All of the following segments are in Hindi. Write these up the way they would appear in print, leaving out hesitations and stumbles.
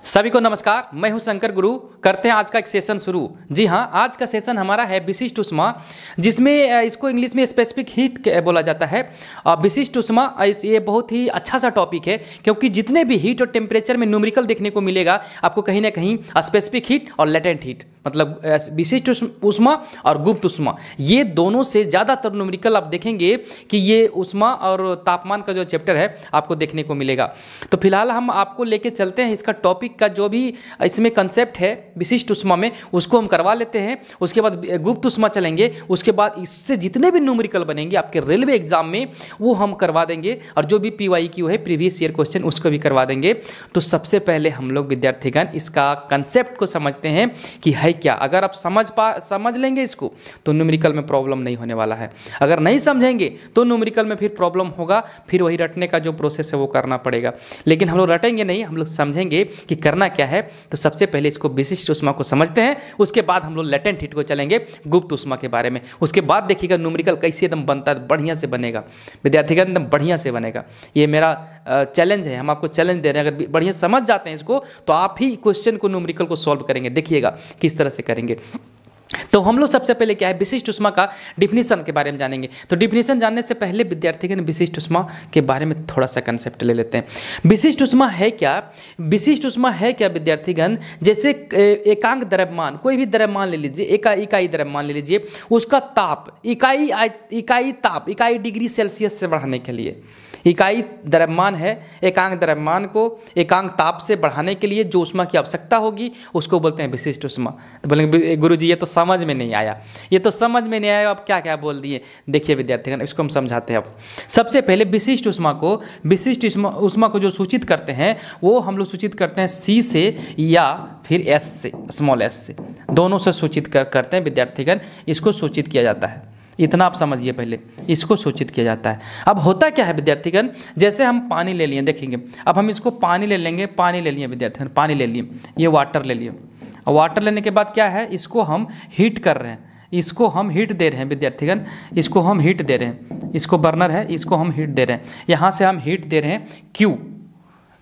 सभी को नमस्कार। मैं हूं शंकर गुरु। करते हैं आज का एक सेशन शुरू। जी हां, आज का सेशन हमारा है विशिष्ट ऊष्मा, जिसमें इसको इंग्लिश में स्पेसिफिक हीट बोला जाता है। विशिष्ट ऊष्मा ये बहुत ही अच्छा सा टॉपिक है, क्योंकि जितने भी हीट और टेम्परेचर में न्यूमेरिकल देखने को मिलेगा आपको कहीं ना कहीं स्पेसिफिक हीट और लेटेंट हीट, मतलब विशिष्ट ऊष्मा और गुप्त ऊष्मा, ये दोनों से ज़्यादातर न्यूमेरिकल आप देखेंगे कि ये ऊष्मा और तापमान का जो चैप्टर है आपको देखने को मिलेगा। तो फिलहाल हम आपको लेके चलते हैं इसका टॉपिक का जो भी इसमें कंसेप्ट है विशिष्ट ऊष्मा में, उसको हम करवा लेते हैं। उसके बाद गुप्त ऊष्मा चलेंगे, उसके बाद इससे जितने भी न्यूमेरिकल बनेंगे आपके रेलवे एग्जाम में वो हम करवा देंगे, और जो भी PYQ है प्रीवियस ईयर क्वेश्चन उसको भी करवा देंगे। तो सबसे पहले हम लोग विद्यार्थीगण इसका कंसेप्ट को समझते हैं कि है क्या। अगर आप समझ लेंगे इसको तो न्यूमेरिकल में प्रॉब्लम नहीं होने वाला है। अगर नहीं समझेंगे तो न्यूमेरिकल में फिर प्रॉब्लम होगा, फिर वही रटने का जो प्रोसेस है वो करना पड़ेगा। लेकिन हम लोग रटेंगे नहीं, हम लोग समझेंगे कि करना क्या है। तो सबसे पहले इसको विशिष्ट ऊष्मा को समझते हैं, उसके बाद हम लोग लेटेंट हीट को चलेंगे, गुप्त ऊष्मा के बारे में। उसके बाद देखिएगा न्यूमेरिकल कैसे एकदम बनता है, बढ़िया से बनेगा विद्यार्थीगण, एकदम बढ़िया से बनेगा। ये मेरा चैलेंज है, हम आपको चैलेंज दे रहे हैं। अगर बढ़िया समझ जाते हैं इसको तो आप ही क्वेश्चन को न्यूमेरिकल को सॉल्व करेंगे। देखिएगा किस तरह से करेंगे। तो हम लोग सबसे पहले क्या है, विशिष्ट ऊष्मा का डिफिनीशन के बारे में जानेंगे। तो डिफिनीशन जानने से पहले विद्यार्थीगण विशिष्ट ऊष्मा के बारे में थोड़ा सा कंसेप्ट ले लेते हैं। विशिष्ट ऊष्मा है क्या? विशिष्ट ऊष्मा है क्या विद्यार्थीगण? जैसे एकांक द्रव्यमान, कोई भी द्रव्यमान ले लीजिए, इकाई द्रव्यमान ले लीजिए, उसका ताप इकाई डिग्री सेल्सियस से बढ़ाने के लिए, इकाई द्रव्यमान है, एकांक द्रव्यमान को एकांक ताप से बढ़ाने के लिए जो ऊष्मा की आवश्यकता होगी उसको बोलते हैं विशिष्ट ऊष्मा। तो बोलेंगे गुरुजी ये तो समझ में नहीं आया, ये तो समझ में नहीं आया, आप क्या क्या बोल दिए। देखिए विद्यार्थीगण, इसको हम समझाते हैं अब। सबसे पहले विशिष्ट ऊष्मा को जो सूचित करते हैं वो हम लोग सूचित करते हैं C से या फिर S से, स्मॉल s से, दोनों से सूचित करते हैं विद्यार्थीगण। इसको सूचित किया जाता है, इतना आप समझिए पहले, इसको सूचित किया जाता है। अब होता क्या है विद्यार्थीगण, जैसे हम पानी ले लिए, देखेंगे अब हम इसको पानी ले लेंगे, पानी ले लिए विद्यार्थीगण, पानी ले लिए, ये वाटर ले लिए। और वाटर लेने के बाद क्या है, इसको हम हीट कर रहे हैं, इसको हम हीट दे रहे हैं विद्यार्थीगण, इसको हम हीट दे रहे हैं, इसको बर्नर है, इसको हम हीट दे रहे हैं। यहाँ से हम हीट दे रहे हैं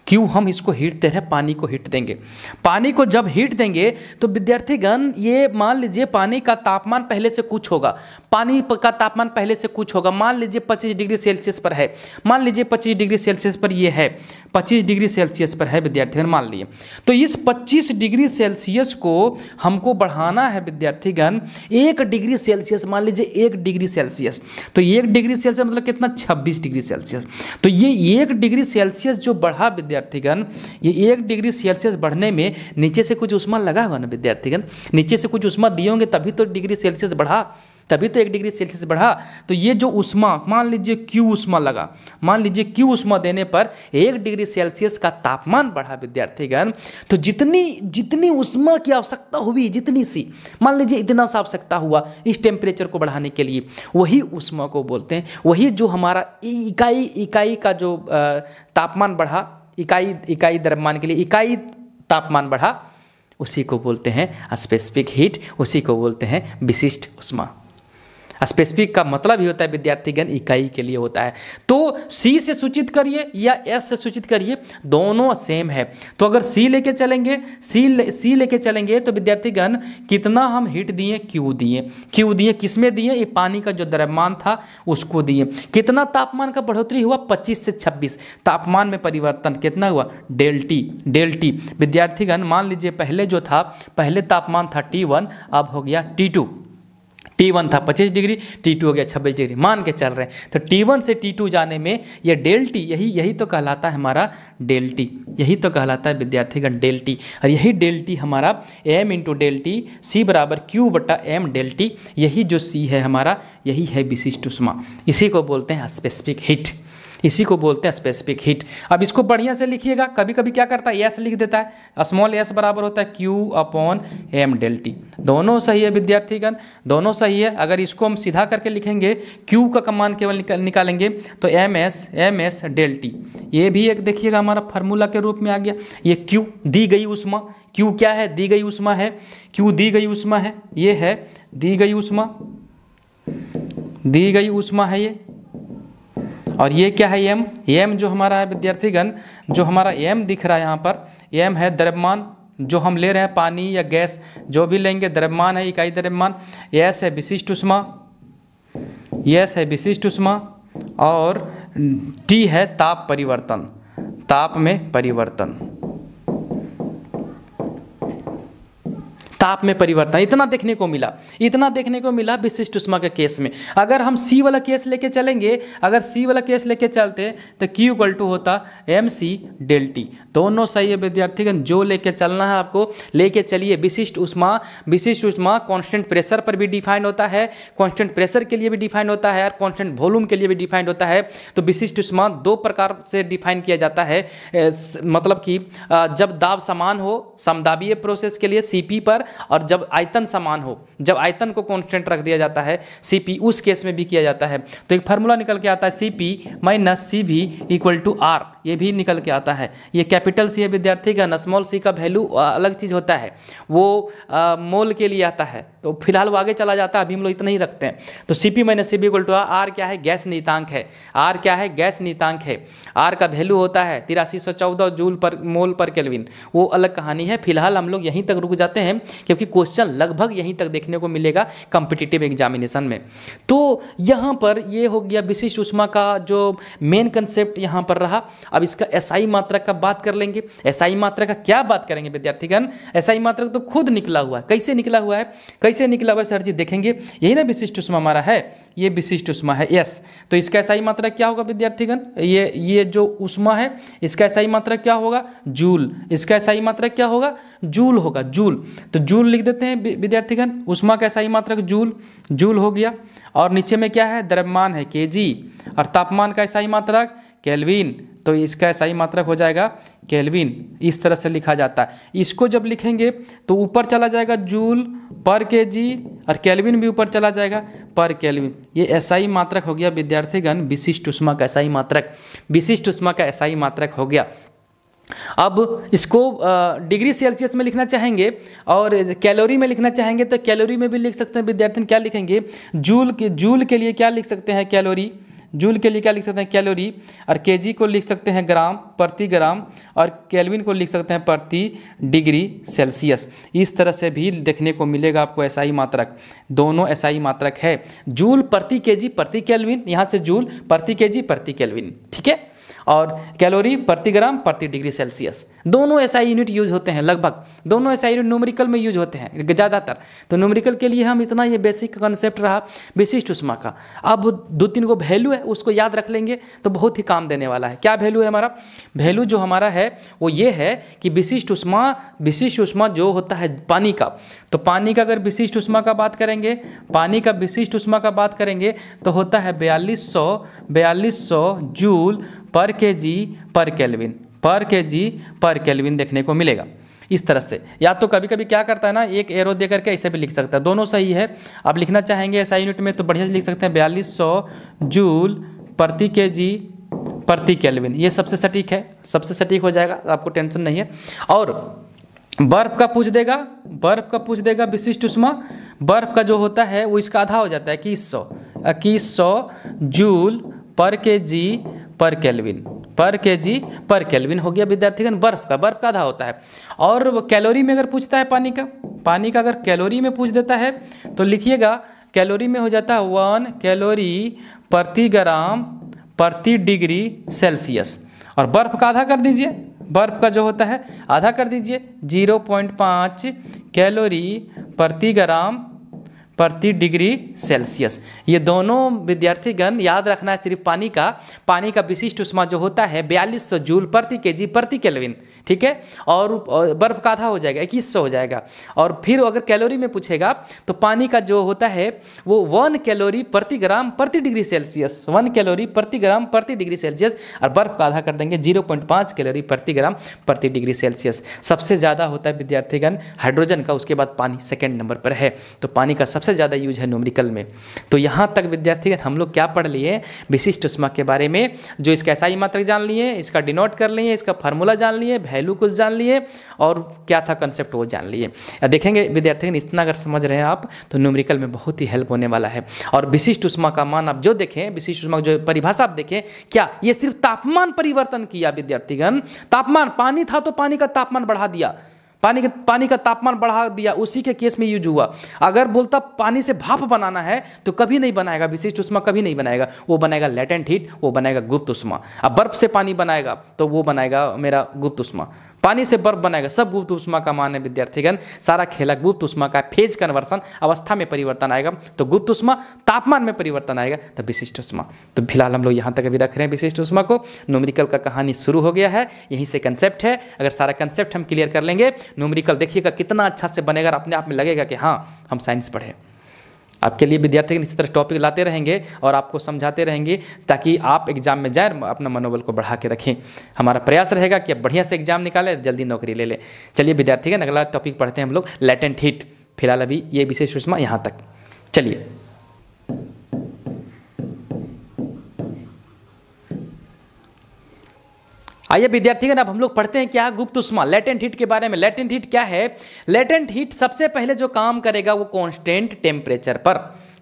क्यू हम इसको हीट दे रहे हैं, पानी को हीट देंगे। पानी को जब हीट देंगे तो विद्यार्थीगण ये मान लीजिए पानी का तापमान पहले से कुछ होगा, पानी का तापमान पहले से कुछ होगा। मान लीजिए 25 डिग्री सेल्सियस पर है, मान लीजिए 25 डिग्री सेल्सियस पर ये है, 25 डिग्री सेल्सियस पर है विद्यार्थीगण, मान लिए। तो इस 25 डिग्री सेल्सियस को हमको बढ़ाना है विद्यार्थीगण 1 डिग्री सेल्सियस, मान लीजिए 1 डिग्री सेल्सियस। तो 1 डिग्री सेल्सियस मतलब कितना, 26 डिग्री सेल्सियस। तो ये 1 डिग्री सेल्सियस जो बढ़ा विद्यार्थीगण, ये 1 डिग्री सेल्सियस बढ़ने में नीचे से कुछ ऊष्मा लगा हुआ ना विद्यार्थीगण, नीचे से कुछ ऊष्मा दिए होंगे तभी तो डिग्री सेल्सियस बढ़ा, तभी तो 1 डिग्री सेल्सियस बढ़ा। तो ये जो ऊष्मा, मान लीजिए Q ऊष्मा लगा, मान लीजिए Q ऊष्मा देने पर 1 डिग्री सेल्सियस का तापमान बढ़ा विद्यार्थीगण। तो जितनी ऊष्मा की आवश्यकता हुई, जितनी सी, मान लीजिए इतना सा आवश्यकता हुआ इस टेम्परेचर को बढ़ाने के लिए, वही ऊष्मा को बोलते हैं, वही जो हमारा इकाई का जो तापमान बढ़ा, इकाई द्रव्यमान के लिए इकाई तापमान बढ़ा, उसी को बोलते हैं स्पेसिफिक हीट, उसी को बोलते हैं विशिष्ट ऊष्मा। स्पेसिफिक का मतलब ही होता है विद्यार्थीगण इकाई के लिए होता है। तो C से सूचित करिए या S से सूचित करिए, दोनों सेम है। तो अगर C लेके चलेंगे तो विद्यार्थीगण कितना हम हीट दिए, Q दिए, किसमें दिए, ये पानी का जो द्रव्यमान था उसको दिए। कितना तापमान का बढ़ोतरी हुआ, 25 से 26, तापमान में परिवर्तन कितना हुआ, डेल T विद्यार्थीगण। मान लीजिए पहले जो था, पहले तापमान था T1, अब हो गया T1 था 25 डिग्री, T2 हो गया 26 डिग्री, मान के चल रहे हैं। तो T1 से T2 जाने में ये डेल T, यही तो कहलाता है हमारा डेल T, यही तो कहलाता है विद्यार्थीगण डेल T। और यही डेल T हमारा m into del T, C बराबर Q बटा m डेल T, यही जो C है हमारा, यही है विशिष्ट ऊष्मा। इसी को बोलते हैं स्पेसिफिक हीट, इसी को बोलते हैं स्पेसिफिक हीट। अब इसको बढ़िया से लिखिएगा, कभी कभी क्या करता है S लिख देता है, स्मॉल s बराबर होता है Q upon m del T। दोनों सही है विद्यार्थीगण, दोनों सही है। अगर इसको हम सीधा करके लिखेंगे, Q का मान केवल निकालेंगे तो ms डेल T, ये भी एक देखिएगा हमारा फार्मूला के रूप में आ गया। ये Q दी गई ऊष्मा, Q क्या है, दी गई ऊष्मा है, Q दी गई ऊष्मा है, ये है दी गई ऊष्मा है ये। और ये क्या है एम, एम जो हमारा है विद्यार्थीगण, जो हमारा एम दिख रहा है यहाँ पर, एम है द्रव्यमान जो हम ले रहे हैं, पानी या गैस जो भी लेंगे द्रव्यमान है, इकाई द्रव्यमान। एस है विशिष्ट ऊष्मा, एस है विशिष्ट ऊष्मा, और टी है ताप परिवर्तन, ताप में परिवर्तन, ताप में परिवर्तन। इतना देखने को मिला, इतना देखने को मिला विशिष्ट ऊष्मा के केस में। अगर हम सी वाला केस लेके चलेंगे, अगर सी वाला केस लेके चलते तो Q इक्वल टू होता mc डेल टी। दोनों सही है विद्यार्थीगण, जो लेके चलना है आपको लेके चलिए। विशिष्ट ऊष्मा, विशिष्ट ऊष्मा कांस्टेंट प्रेशर पर भी डिफाइन होता है, कांस्टेंट प्रेशर के लिए भी डिफाइन होता है और कांस्टेंट वॉल्यूम के लिए भी डिफाइन होता है। तो विशिष्ट ऊष्मा दो प्रकार से डिफाइन किया जाता है, मतलब कि जब दाब समान हो समदाबीय प्रोसेस के लिए Cp पर, और जब आयतन समान हो, जब आयतन को कांस्टेंट रख दिया जाता है Cp, उस केस में भी किया जाता है। तो एक फार्मूला निकल के आता है Cp minus Cv equal to R, ये भी निकल के आता है। ये कैपिटल सी है विद्यार्थी का, स्मॉल सी का वैल्यू अलग चीज़ होता है, वो मोल के लिए आता है, तो फिलहाल वो आगे चला जाता है, अभी हम लोग इतना ही रखते हैं। तो Cp minus Cv equal to R क्या है, गैस नियतांक है। R क्या है, गैस नियतांक है। R का वैल्यू होता है 8314 जूल पर मोल पर केल्विन, वो अलग कहानी है। फिलहाल हम लोग यहीं तक रुक जाते हैं क्योंकि क्वेश्चन लगभग यहीं तक देखने को मिलेगा कॉम्पिटिटिव एग्जामिनेशन में। तो यहाँ पर ये हो गया विशिष्ट ऊष्मा का जो मेन कंसेप्ट यहाँ पर रहा। अब इसका एसआई मात्रक का बात कर लेंगे। एसआई मात्रक का क्या बात करेंगे विद्यार्थीगण, एसआई मात्रक तो खुद निकला हुआ है। कैसे निकला हुआ है, कैसे निकला हुआ है सर जी, देखेंगे। यही ना विशिष्ट ऊष्मा हमारा है, ये विशिष्ट ऊष्मा है, यस। तो इसका एसआई मात्रक क्या होगा विद्यार्थीगण, ये जो ऊष्मा है इसका एसआई मात्रक क्या होगा, जूल। इसका एसआई मात्रक क्या होगा, जूल होगा, जूल। तो जूल लिख देते हैं विद्यार्थीगण, ऊष्मा का एसआई मात्रक जूल, जूल हो गया। और नीचे में क्या है, द्रव्यमान है केजी, और तापमान का एसआई मात्रक केल्विन, तो इसका एसआई मात्रक हो जाएगा केल्विन। इस तरह से लिखा जाता है। इसको जब लिखेंगे तो ऊपर चला जाएगा जूल पर केजी, और केल्विन भी ऊपर चला जाएगा पर केल्विन। ये एसआई मात्रक हो गया विद्यार्थीगण, विशिष्ट ऊष्मा का एसआई मात्रक, विशिष्ट ऊष्मा का एसआई मात्रक हो गया। अब इसको डिग्री सेल्सियस में लिखना चाहेंगे और कैलोरी में लिखना चाहेंगे तो कैलोरी में भी लिख सकते हैं विद्यार्थी। क्या लिखेंगे, जूल के लिए क्या लिख सकते हैं, कैलोरी, जूल के लिए क्या लिख सकते हैं, कैलोरी। और केजी को लिख सकते हैं ग्राम प्रति ग्राम, और केल्विन को लिख सकते हैं प्रति डिग्री सेल्सियस। इस तरह से भी देखने को मिलेगा आपको एसआई मात्रक, दोनों एसआई मात्रक है। जूल प्रति केजी प्रति केल्विन, यहाँ से जूल प्रति केजी प्रति केल्विन, ठीक है। और कैलोरी प्रति ग्राम प्रति डिग्री सेल्सियस, दोनों एसआई यूनिट यूज होते हैं, लगभग दोनों एसआई यूनिट न्यूमेरिकल में यूज होते हैं ज़्यादातर। तो न्यूमेरिकल के लिए हम इतना, ये बेसिक कंसेप्ट रहा विशिष्ट ऊष्मा का। अब 2-3 को वैल्यू है, उसको याद रख लेंगे तो बहुत ही काम देने वाला है। क्या वैल्यू है हमारा, वैल्यू जो हमारा है वो ये है कि विशिष्ट ऊष्मा जो होता है पानी का, तो पानी का अगर विशिष्ट ऊष्मा का बात करेंगे, पानी का विशिष्ट ऊष्मा का बात करेंगे तो होता है 4200 जूल पर केजी पर केल्विन, पर केजी पर केल्विन देखने को मिलेगा। इस तरह से या तो कभी कभी क्या करता है ना, एक एरो दे करके ऐसे भी लिख सकता है, दोनों सही है। आप लिखना चाहेंगे ऐसा यूनिट में तो बढ़िया से लिख सकते हैं 4200 जूल प्रति केजी प्रति केल्विन, ये सबसे सटीक है, सबसे सटीक हो जाएगा, आपको टेंशन नहीं है। और बर्फ का पूछ देगा, बर्फ का पूछ देगा विशिष्ट ऊष्मा, बर्फ का जो होता है वो इसका आधा हो जाता है 2100 जूल पर केजी पर केल्विन, पर केजी पर केल्विन हो गया विद्यार्थीगण। बर्फ का आधा होता है। और कैलोरी में अगर पूछता है पानी का अगर कैलोरी में पूछ देता है तो लिखिएगा, कैलोरी में हो जाता है 1 कैलोरी प्रति ग्राम प्रति डिग्री सेल्सियस। और बर्फ का आधा कर दीजिए, बर्फ का जो होता है आधा कर दीजिए, 0.5 कैलोरी प्रति ग्राम प्रति डिग्री सेल्सियस। ये दोनों विद्यार्थीगण याद रखना है सिर्फ पानी का विशिष्ट ऊष्मा जो होता है 4200 जूल प्रति केजी प्रति केल्विन, ठीक है। और बर्फ का आधा हो जाएगा 2100 हो जाएगा। और फिर अगर कैलोरी में पूछेगा तो पानी का जो होता है वो 1 कैलोरी प्रति ग्राम प्रति डिग्री सेल्सियस, 1 कैलोरी प्रति ग्राम प्रति डिग्री सेल्सियस। और बर्फ का आधा कर देंगे 0.5 कैलोरी प्रति ग्राम प्रति डिग्री सेल्सियस। सबसे ज़्यादा होता है विद्यार्थीगण हाइड्रोजन का, उसके बाद पानी सेकेंड नंबर पर है। तो पानी का सबसे सबसे ज़्यादा यूज है न्यूमेरिकल में। तो यहाँ तक विद्यार्थी हम लोग क्या पढ़ लिए, विशिष्ट ऊष्मा के बारे में, जो इसका SI मात्रक जान लिए, इसका डिनोट कर लिए, इसका फार्मूला जान लिए, वैल्यू कुछ जान लिए, और क्या था कंसेप्ट वो जान लिए। देखेंगे विद्यार्थी इतना अगर समझ रहे हैं आप तो न्यूमेरिकल में बहुत ही हेल्प होने वाला है। और विशिष्ट ऊष्मा का मान आप जो देखें, विशिष्ट ऊष्मा जो परिभाषा आप देखें, क्या ये सिर्फ तापमान परिवर्तन किया विद्यार्थीगण, तापमान, पानी था तो पानी का तापमान बढ़ा दिया, पानी का तापमान बढ़ा दिया, उसी के केस में यूज हुआ। अगर बोलता पानी से भाप बनाना है तो कभी नहीं बनाएगा विशिष्ट ऊष्मा, कभी नहीं बनाएगा, वो बनाएगा लेटेंट हीट, वो बनाएगा गुप्त ऊष्मा। अब बर्फ से पानी बनाएगा तो वो बनाएगा मेरा गुप्त ऊष्मा, पानी से बर्फ बनाएगा, सब गुप्त ऊष्मा का मान है विद्यार्थीगण। सारा खेला गुप्त ऊष्मा का, फेज कन्वर्सन, अवस्था में परिवर्तन आएगा तो गुप्त ऊष्मा, तापमान में परिवर्तन आएगा तो विशिष्ट ऊष्मा। तो फिलहाल हम लोग यहाँ तक अभी रख रहे हैं विशिष्ट ऊष्मा को। न्यूमेरिकल का कहानी शुरू हो गया है, यहीं से कंसेप्ट है। अगर सारा कंसेप्ट हम क्लियर कर लेंगे, न्यूमेरिकल देखिएगा कितना अच्छा से बनेगा, अपने आप में लगेगा कि हाँ हम साइंस पढ़े। आपके लिए विद्यार्थी इसी तरह टॉपिक लाते रहेंगे और आपको समझाते रहेंगे ताकि आप एग्जाम में जाए, अपना मनोबल को बढ़ा के रखें। हमारा प्रयास रहेगा कि आप बढ़िया से एग्जाम निकालें, जल्दी नौकरी ले लें। चलिए विद्यार्थी अगला टॉपिक पढ़ते हैं हम लोग, लेटेंट हीट। फिलहाल अभी ये विशेष ऊष्मा यहाँ तक। चलिए आइए विद्यार्थीगण अब हम लोग पढ़ते हैं क्या, गुप्त ऊष्मा, लेटेंट हीट के बारे में। लेटेंट हीट क्या है? लेटेंट हीट सबसे पहले जो काम करेगा वो कांस्टेंट टेम्परेचर पर,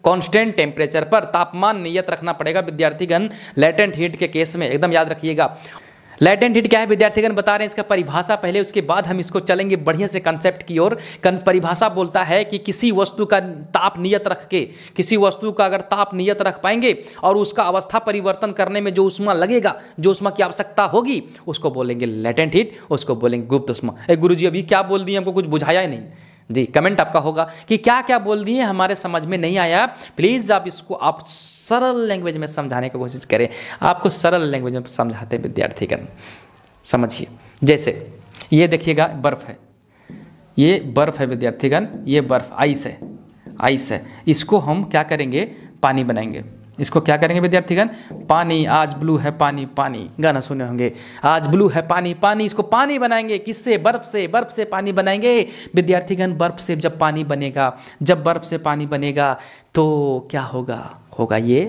कांस्टेंट टेम्परेचर पर तापमान नियत रखना पड़ेगा विद्यार्थीगण। लेटेंट हीट के केस में एकदम याद रखिएगा। लेटेंट हीट क्या है विद्यार्थीगण बता रहे हैं, इसका परिभाषा पहले, उसके बाद हम इसको चलेंगे बढ़िया से कंसेप्ट की ओर। परिभाषा बोलता है कि किसी वस्तु का ताप नियत रख के, किसी वस्तु का अगर ताप नियत रख पाएंगे और उसका अवस्था परिवर्तन करने में जो ऊष्मा लगेगा, जो ऊष्मा की आवश्यकता होगी, उसको बोलेंगे लेटेंट हीट, उसको बोलेंगे गुप्त ऊष्मा। गुरुजी अभी क्या बोल दिए, हमको कुछ बुझाया ही नहीं जी। कमेंट आपका होगा कि क्या क्या बोल दिए, हमारे समझ में नहीं आया। प्लीज़ आप इसको आप सरल लैंग्वेज में समझाने की कोशिश करें, आपको सरल लैंग्वेज में समझाते विद्यार्थीगण समझिए। जैसे ये देखिएगा बर्फ़ है, ये बर्फ़ है विद्यार्थीगण, ये बर्फ़ आइस है, आइस है। इसको हम क्या करेंगे, पानी बनाएंगे। इसको क्या करेंगे विद्यार्थीगण, पानी, आज ब्लू है पानी, पानी गाना सुने होंगे, आज ब्लू है पानी, पानी। इसको पानी बनाएंगे किससे, बर्फ से, बर्फ से पानी बनाएंगे विद्यार्थीगण। बर्फ से जब पानी बनेगा, जब बर्फ से पानी बनेगा तो क्या होगा, होगा ये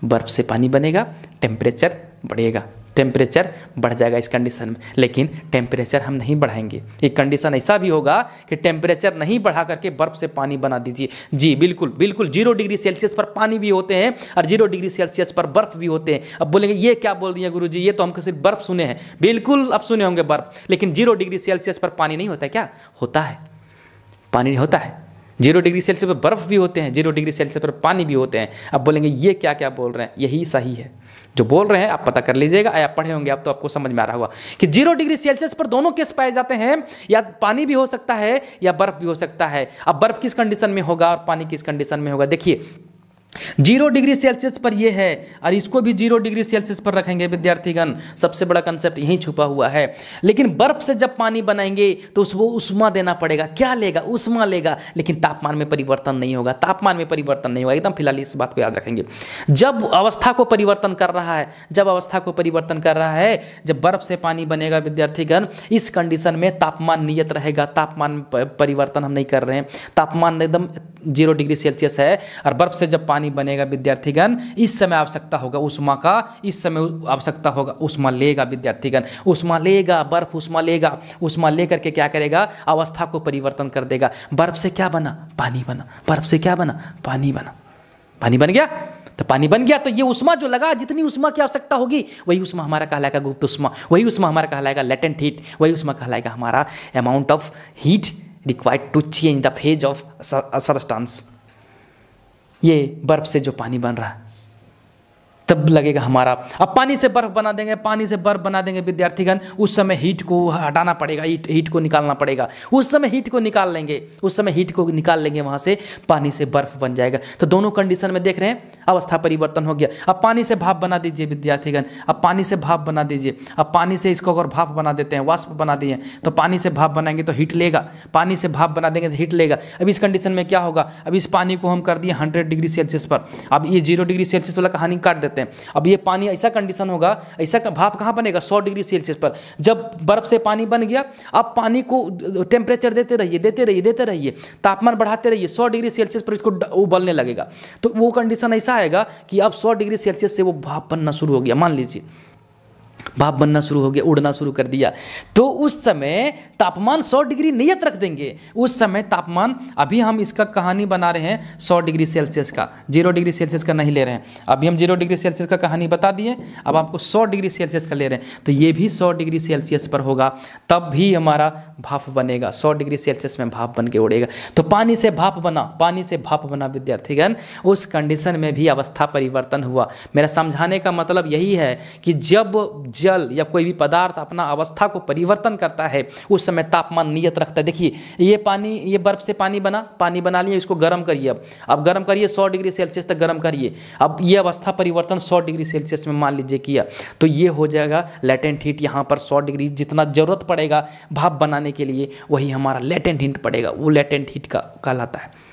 बर्फ से पानी बनेगा, टेम्परेचर बढ़ेगा, टेम्परेचर बढ़ जाएगा इस कंडीशन में। लेकिन टेम्परेचर हम नहीं बढ़ाएंगे, एक कंडीशन ऐसा भी होगा कि टेम्परेचर नहीं बढ़ा करके बर्फ से पानी बना दीजिए। जी बिल्कुल बिल्कुल, 0 डिग्री सेल्सियस पर पानी भी होते हैं और 0 डिग्री सेल्सियस पर बर्फ भी होते हैं। अब बोलेंगे ये क्या बोल दिया गुरुजी, ये तो हमको सिर्फ बर्फ सुने हैं। बिल्कुल अब सुने होंगे बर्फ, लेकिन 0 डिग्री सेल्सियस पर पानी नहीं होता है क्या? होता है, पानी होता है। 0 डिग्री सेल्सियस पर बर्फ भी होते हैं, 0 डिग्री सेल्सियस पर पानी भी होते हैं। अब बोलेंगे ये क्या क्या बोल रहे हैं, यही सही है जो बोल रहे हैं, आप पता कर लीजिएगा, या पढ़े होंगे आप तो आपको समझ में आ रहा होगा कि 0 डिग्री सेल्सियस पर दोनों केस पाए जाते हैं, या पानी भी हो सकता है या बर्फ भी हो सकता है। अब बर्फ किस कंडीशन में होगा और पानी किस कंडीशन में होगा, देखिए 0 डिग्री सेल्सियस पर यह है और इसको भी 0 डिग्री सेल्सियस पर रखेंगे विद्यार्थीगण। सबसे बड़ा कंसेप्ट यहीं छुपा हुआ है। लेकिन बर्फ से जब पानी बनाएंगे तो उसको उष्मा देना पड़ेगा, क्या लेगा, उष्मा लेगा, लेकिन तापमान में परिवर्तन नहीं होगा, तापमान में परिवर्तन नहीं होगा एकदम। फिलहाल इस बात को याद रखेंगे, जब अवस्था को परिवर्तन कर रहा है, जब अवस्था को परिवर्तन कर रहा है, जब बर्फ से पानी बनेगा विद्यार्थीगण, इस कंडीशन में तापमान नियत रहेगा, तापमान परिवर्तन हम नहीं कर रहे हैं, तापमान एकदम 0 डिग्री सेल्सियस है। और बर्फ से जब पानी बनेगा विद्यार्थीगण, इस समय आवश्यकता होगा उष्मा का, इस समय आवश्यकता होगा उष्मा लेगा विद्यार्थीगण, उष्मा लेगा, बर्फ उष्मा लेगा, उष्मा लेकर के क्या करेगा, अवस्था को परिवर्तन कर देगा। बर्फ से क्या बना, पानी बना, बर्फ से क्या बना, पानी बना, पानी बन गया। तो पानी बन गया तो ये उष्मा जो लगा, जितनी उष्मा की आवश्यकता होगी वही उष्मा हमारा कहलाएगा गुप्त उष्मा, वही उष्मा हमारा कहलाएगा लेटेंट हीट, वही उष्मा कहलाएगा हमारा amount of heat required to change the phase of substance. ये बर्फ से जो पानी बन रहा है तब लगेगा हमारा। अब पानी से बर्फ बना देंगे, पानी से बर्फ बना देंगे विद्यार्थीगण, उस समय हीट को हटाना पड़ेगा, हीट को निकालना पड़ेगा। उस समय हीट को निकाल लेंगे, उस समय हीट को निकाल लेंगे, वहाँ से पानी से बर्फ बन जाएगा। तो दोनों कंडीशन में देख रहे हैं अवस्था परिवर्तन हो गया। अब पानी से भाप बना दीजिए विद्यार्थीगण, अब पानी से भाप बना दीजिए। अब पानी से इसको अगर भाप बना देते हैं, वाष्प बना दिए, तो पानी से भाप बनाएंगे तो हीट लेगा, पानी से भाप बना देंगे तो हीट लेगा। अब इस कंडीशन में क्या होगा, अब इस पानी को हम कर दिए 100 डिग्री सेल्सियस पर। अब ये 0 डिग्री सेल्सियस वाला कहानी काट देते करते हैं। अब ये पानी ऐसा कंडीशन होगा, ऐसा भाप कहाँ बनेगा 100 डिग्री सेल्सियस पर। जब बर्फ से पानी बन गया, अब पानी को टेम्परेचर देते रहिए, तापमान बढ़ाते रहिए, 100 डिग्री सेल्सियस पर इसको उबलने लगेगा। तो वो कंडीशन ऐसा आएगा कि अब 100 डिग्री सेल्सियस से वो भाप बनना शुरू हो गया, मान लीजिए भाप बनना शुरू हो गया, उड़ना शुरू कर दिया। तो उस समय तापमान 100 डिग्री नियत रख देंगे। उस समय तापमान, अभी हम इसका कहानी बना रहे हैं 100 डिग्री सेल्सियस का, 0 डिग्री सेल्सियस का नहीं ले रहे हैं। अभी हम 0 डिग्री सेल्सियस का कहानी बता दिए, अब आपको 100 डिग्री सेल्सियस का ले रहे हैं। तो ये भी 100 डिग्री सेल्सियस पर होगा, तब भी हमारा भाप बनेगा, 100 डिग्री सेल्सियस में भाप बन के उड़ेगा। तो पानी से भाप बना विद्यार्थीगण, उस कंडीशन में भी अवस्था परिवर्तन हुआ। मेरा समझाने का मतलब यही है कि जब जल या कोई भी पदार्थ अपना अवस्था को परिवर्तन करता है, उस समय तापमान नियत रखता है। देखिए ये पानी, ये बर्फ से पानी बना लिया, इसको गर्म करिए। अब गर्म करिए, 100 डिग्री सेल्सियस तक गर्म करिए। अब ये अवस्था परिवर्तन 100 डिग्री सेल्सियस में मान लीजिए किया, तो ये हो जाएगा लेटेंट हीट। यहाँ पर 100 डिग्री जितना जरूरत पड़ेगा भाप बनाने के लिए, वही हमारा लेटेंट हीट पड़ेगा, वो लेटेंट हीट का कहलाता है।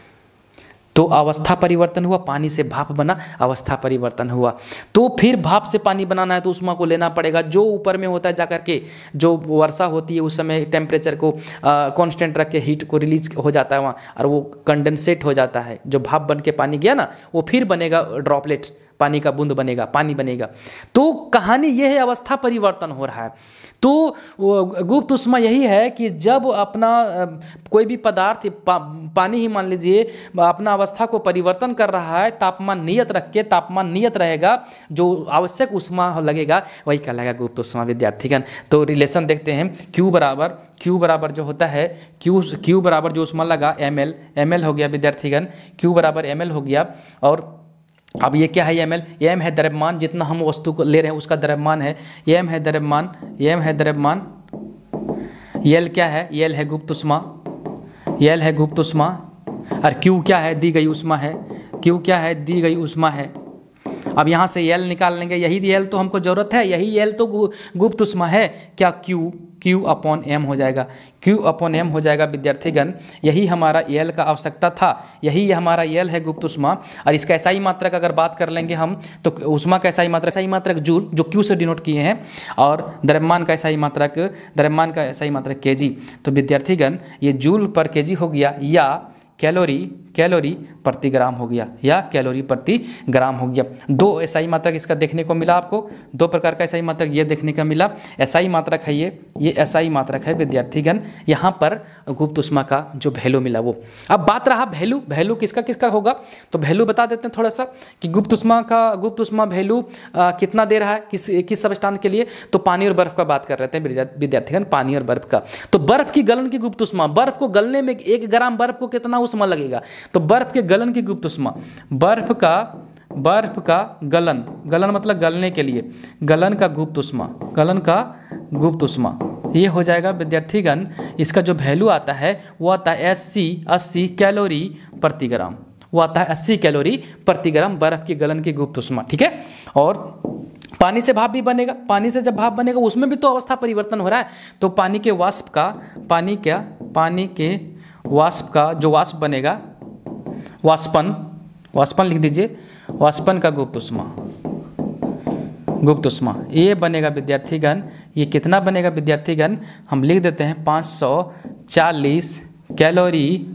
तो अवस्था परिवर्तन हुआ, पानी से भाप बना, अवस्था परिवर्तन हुआ। तो फिर भाप से पानी बनाना है तो ऊष्मा को लेना पड़ेगा, जो ऊपर में होता है जाकर के, जो वर्षा होती है उस समय टेम्परेचर को कांस्टेंट रख के हीट को रिलीज हो जाता है वहाँ, और वो कंडेंसेट हो जाता है। जो भाप बन के पानी गया ना, वो फिर बनेगा ड्रॉपलेट, पानी का बूंद बनेगा, पानी बनेगा। तो कहानी ये है, अवस्था परिवर्तन हो रहा है। तो गुप्त ऊष्मा यही है कि जब अपना कोई भी पदार्थ, पानी ही मान लीजिए, अपना अवस्था को परिवर्तन कर रहा है, तापमान नियत रख के, तापमान नियत रहेगा, जो आवश्यक ऊष्मा लगेगा वही कहलाएगा गुप्त ऊष्मा विद्यार्थीगण। तो रिलेशन देखते हैं, Q बराबर जो होता है, Q बराबर जो ऊष्मा लगा ml हो गया विद्यार्थीगण, Q बराबर ml हो गया। और अब ये क्या है ml, m है द्रव्यमान, जितना हम वस्तु को ले रहे हैं उसका द्रव्यमान है, m है द्रव्यमान, L क्या है, L है गुप्त ऊष्मा, और Q क्या है, दी गई ऊष्मा है, Q क्या है, दी गई ऊष्मा है। अब यहाँ से L निकाल लेंगे, यही L तो हमको ज़रूरत है, यही L तो गुप्त ऊष्मा है। क्या Q अपॉन M हो जाएगा, Q अपॉन M हो जाएगा विद्यार्थीगण। यही हमारा L का आवश्यकता था, यही हमारा L है गुप्त ऊष्मा। और इसका SI मात्रक अगर बात कर लेंगे हम, तो ऊष्मा का SI मात्रक जूल, जो Q से डिनोट किए हैं, और द्रव्यमान का SI मात्रक kg। तो विद्यार्थीगण ये जूल पर kg हो गया, या कैलोरी प्रति ग्राम हो गया, या कैलोरी प्रति ग्राम हो गया। दो SI मात्रक इसका देखने को मिला आपको, दो प्रकार का SI मात्रक ये देखने का मिला। SI मात्रक है ये SI मात्रक है विद्यार्थीगण। यहाँ पर गुप्त ऊष्मा का जो वैल्यू मिला वो। अब बात रहा वैल्यू किसका होगा, तो वैल्यू बता देते हैं थोड़ा सा कि गुप्त ऊष्मा वैल्यू कितना दे रहा है किस सबस्टांस के लिए। तो पानी और बर्फ का बात कर रहे थे विद्यार्थीगण, पानी और बर्फ का। तो बर्फ की गलन की गुप्त ऊष्मा, बर्फ को गलने में 1 ग्राम बर्फ को कितना ऊष्मा लगेगा, तो बर्फ के गलन की गुप्त ऊष्मा, बर्फ का गलन मतलब गलने के लिए, गलन का गुप्त ऊष्मा ये हो जाएगा विद्यार्थीगण। इसका जो वैल्यू आता है वो आता है 80 कैलोरी प्रति ग्राम, वो आता है 80 कैलोरी प्रति ग्राम बर्फ की गलन की गुप्त ऊष्मा, ठीक है। और पानी से भाप भी बनेगा, पानी से जब भाप बनेगा उसमें भी तो अवस्था परिवर्तन हो रहा है। तो पानी के वाष्प का जो वाष्प बनेगा, वाष्पन लिख दीजिए, वाष्पन का गुप्त ऊष्मा ये बनेगा विद्यार्थीगण। ये कितना बनेगा विद्यार्थीगण, हम लिख देते हैं 540 कैलोरी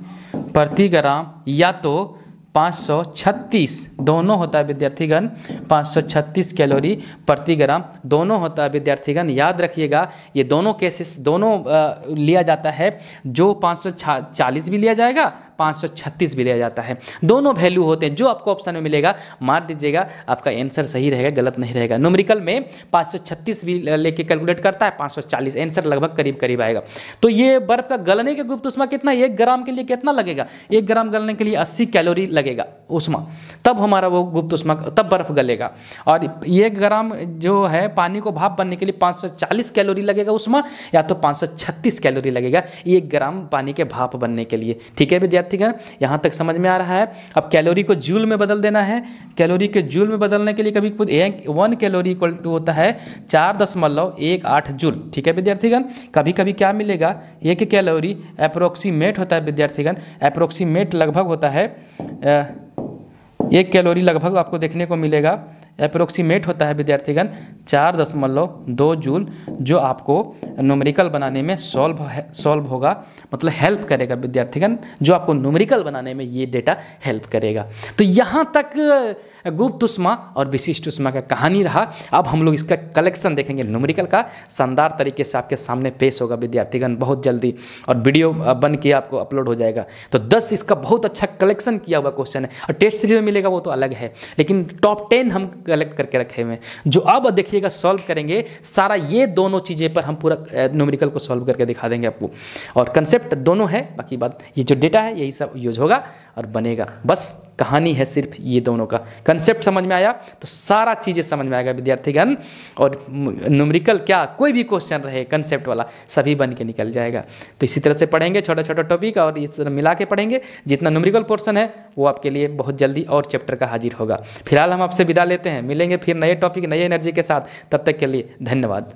प्रति ग्राम, या तो 536, दोनों होता है विद्यार्थीगण, 536 कैलोरी प्रति ग्राम दोनों होता है विद्यार्थीगण। याद रखिएगा ये दोनों केसेस लिया जाता है, जो 540 भी लिया जाएगा, 536 भी लिया जाता है, दोनों वैल्यू होते हैं। जो आपको ऑप्शन में मिलेगा मार दीजिएगा, आपका आंसर सही रहेगा, गलत नहीं रहेगा। न्यूमेरिकल में 536 भी लेके कैलकुलेट करता है, 540 आंसर लगभग करीब आएगा। तो ये बर्फ का गलने के गुप्त ऊष्मा कितना, 1 ग्राम के लिए कितना लगेगा, 1 ग्राम गलने के लिए 80 कैलोरी लगेगा ऊष्मा, तब हमारा वो गुप्त ऊष्मा, तब बर्फ गलेगा। और 1 ग्राम जो है पानी को भाप बनने के लिए 540 कैलोरी लगेगा ऊष्मा, या तो 536 कैलोरी लगेगा 1 ग्राम पानी के भाप बनने के लिए, ठीक है विद्यार्थीगण। यहाँ तक समझ में आ रहा है। अब कैलोरी को जूल में बदल देना है। कैलोरी के जूल में बदलने के लिए कभी 1 कैलोरी इक्वल टू होता है 4.18 जूल, ठीक है विद्यार्थीगण। कभी कभी क्या मिलेगा, 1 कैलोरी अप्रोक्सीमेट होता है विद्यार्थीगण, अप्रोक्सीमेट लगभग होता है 1 कैलोरी लगभग आपको देखने को मिलेगा अप्रोक्सीमेट होता है विद्यार्थीगण 4.2 जूल, जो आपको न्यूमेरिकल बनाने में सॉल्व होगा, मतलब हेल्प करेगा विद्यार्थीगण, जो आपको न्यूमेरिकल बनाने में ये डेटा हेल्प करेगा। तो यहाँ तक गुप्त ऊष्मा और विशिष्ट ऊष्मा का कहानी रहा। अब हम लोग इसका कलेक्शन देखेंगे न्यूमेरिकल का, शानदार तरीके से आपके सामने पेश होगा विद्यार्थीगण बहुत जल्दी, और वीडियो बन के आपको अपलोड हो जाएगा। तो 10 इसका बहुत अच्छा कलेक्शन किया हुआ क्वेश्चन है, और टेस्ट सीरीज में मिलेगा वो तो अलग है, लेकिन टॉप 10 हम कलेक्ट करके रखे हुए हैं, जो अब देखिएगा सॉल्व करेंगे सारा। ये दोनों चीज़ें पर हम पूरा न्यूमेरिकल को सॉल्व करके दिखा देंगे आपको, और कंसेप्ट दोनों है, बाकी बात ये जो डेटा है यही सब यूज होगा और बनेगा। बस कहानी है सिर्फ ये दोनों का, कंसेप्ट समझ में आया तो सारा चीज़ें समझ में आएगा विद्यार्थीगण, और न्यूमेरिकल क्या कोई भी क्वेश्चन रहे कंसेप्ट वाला सभी बन के निकल जाएगा। तो इसी तरह से पढ़ेंगे छोटा छोटा टॉपिक, और इस तरह मिला के पढ़ेंगे, जितना न्यूमेरिकल पोर्शन है वो आपके लिए बहुत जल्दी और चैप्टर का हाजिर होगा। फिलहाल हम आपसे विदा लेते हैं, मिलेंगे फिर नए टॉपिक नए एनर्जी के साथ, तब तक के लिए धन्यवाद।